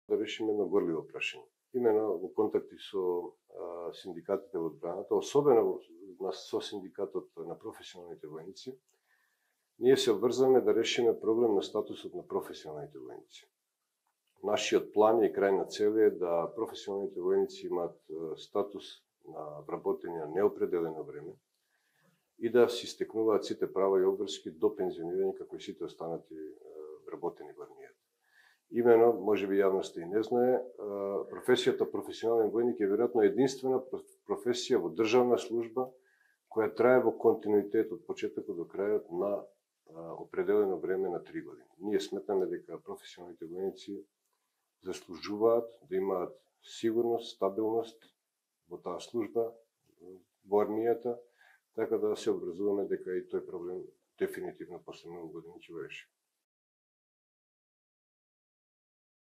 да решиме едно горливо прашање. Имено во контакти со синдикатите во одбраната, особено со синдикатот на професионалните војници, ние се обврзаме да решиме проблем на статусот на професионалните војници. Нашиот план и крајна цел е да професионалните војници имаат статус на вработени на неопределено време и да си стекнуваат сите права и обврски до пензионирање како и сите останати вработени во армијата. Имено, може би јавноста и не знае, професијата професионален војник е веројатно единствена професија во државна служба која трае во континуитет од почетокот до крајот на определено време на 3 години. Ние сметаме дека професионалните војници заслужуваат да имаат сигурност, стабилност во таа служба во армијата, така да се обврзуваме дека и тој проблем дефинитивно после многу години ќе го реши.